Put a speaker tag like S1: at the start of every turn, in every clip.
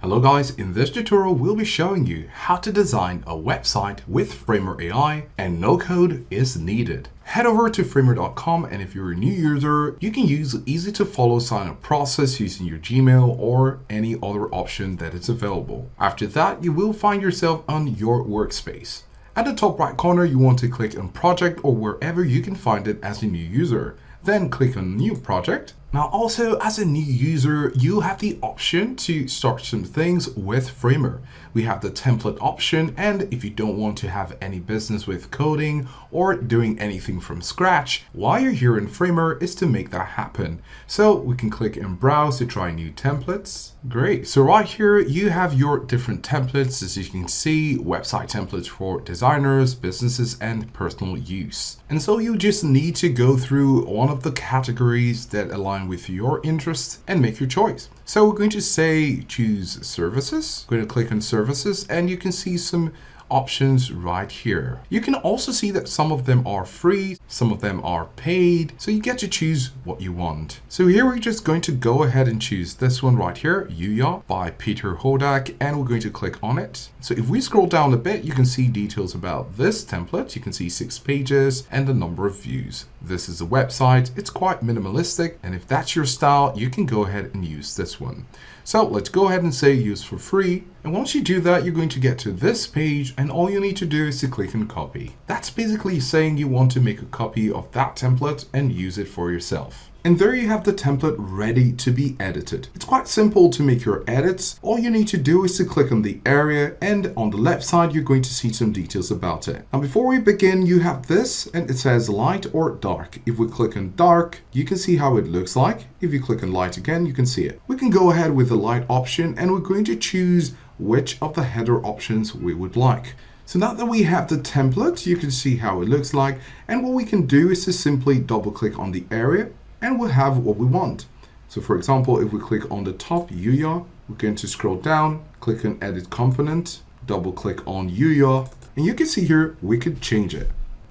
S1: Hello guys, in this tutorial we'll be showing you how to design a website with Framer AI and no code is needed. Head over to framer.com and if you're a new user, you can use the easy to follow sign up process using your Gmail or any other option that is available. After that, you will find yourself on your workspace. At the top right corner, you want to click on project or wherever you can find it as a new user. Then click on new project. Now also as a new user, you have the option to start some things with Framer. We have the template option, and if you don't want to have any business with coding or doing anything from scratch, why you're here in Framer is to make that happen. So we can click and browse to try new templates. Great. So right here, you have your different templates. As you can see, website templates for designers, businesses, and personal use. And so you just need to go through one of the categories that align with your interests and make your choice. So we're going to say choose services. I'm going to click on services and you can see some options right here. You can also see that some of them are free, some of them are paid, so you get to choose what you want. So here we're just going to go ahead and choose this one right here, Yuya by Peter Hodak, and we're going to click on it. So if we scroll down a bit, you can see details about this template. You can see 6 pages and the number of views. This is a website. It's quite minimalistic, and if that's your style, you can go ahead and use this one. So let's go ahead and say use for free. And once you do that, you're going to get to this page and all you need to do is to click on copy. That's basically saying you want to make a copy of that template and use it for yourself. And there you have the template ready to be edited. It's quite simple to make your edits. All you need to do is to click on the area, and on the left side, you're going to see some details about it. Now, before we begin, you have this and it says light or dark. If we click on dark, you can see how it looks like. If you click on light again, you can see it. We can go ahead with the light option and we're going to choose which of the header options we would like. So now that we have the template, you can see how it looks like. And what we can do is to simply double click on the area and we'll have what we want. So for example, if we click on the top Yuya, we're going to scroll down, click on edit component, double click on Yuya, and you can see here, we could change it.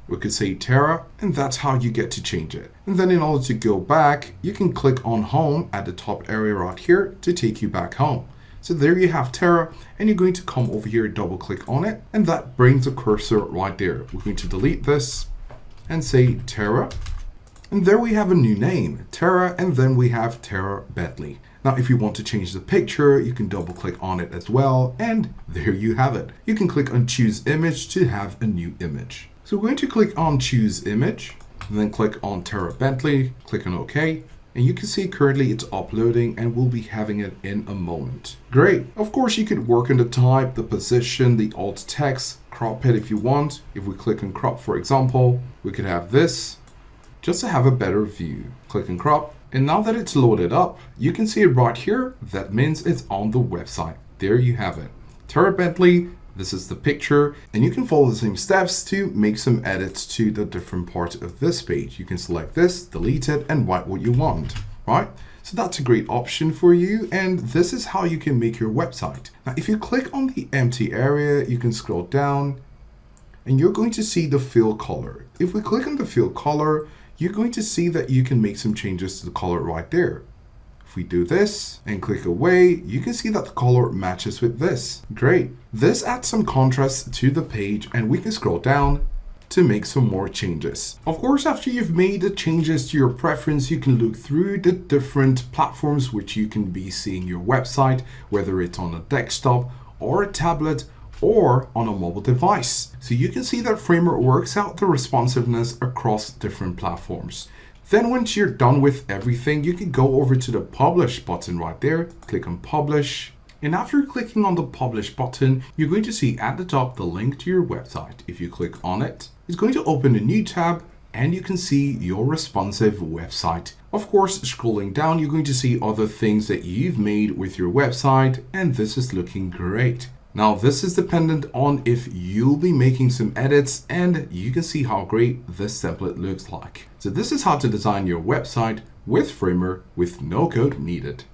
S1: We could say Terra, and that's how you get to change it. And then in order to go back, you can click on home at the top area right here to take you back home. So there you have Terra, and you're going to come over here, double click on it, and that brings the cursor right there. We're going to delete this and say Terra. And there we have a new name, Terra, and then we have Terra Bentley. Now, if you want to change the picture, you can double click on it as well, and there you have it. You can click on choose image to have a new image. So we're going to click on choose image, and then click on Terra Bentley, click on OK, and you can see currently it's uploading and we'll be having it in a moment. Great. Of course, you could work on the type, the position, the alt text, crop it if you want. If we click on crop, for example, we could have this. Just to have a better view. Click and crop. And now that it's loaded up, you can see it right here. That means it's on the website. There you have it. Terra Bentley, this is the picture. And you can follow the same steps to make some edits to the different parts of this page. You can select this, delete it, and write what you want, right? So that's a great option for you. And this is how you can make your website. Now, if you click on the empty area, you can scroll down and you're going to see the fill color. If we click on the fill color, you're going to see that you can make some changes to the color right there. If we do this and click away, you can see that the color matches with this. Great. This adds some contrast to the page and we can scroll down to make some more changes. Of course, after you've made the changes to your preference, you can look through the different platforms which you can be seeing your website, whether it's on a desktop or a tablet or on a mobile device. So you can see that Framer works out the responsiveness across different platforms. Then once you're done with everything, you can go over to the publish button right there, click on publish. And after clicking on the publish button, you're going to see at the top the link to your website. If you click on it, it's going to open a new tab and you can see your responsive website. Of course, scrolling down, you're going to see other things that you've made with your website, and this is looking great. Now, this is dependent on if you'll be making some edits, and you can see how great this template looks like. So this is how to design your website with Framer with no code needed.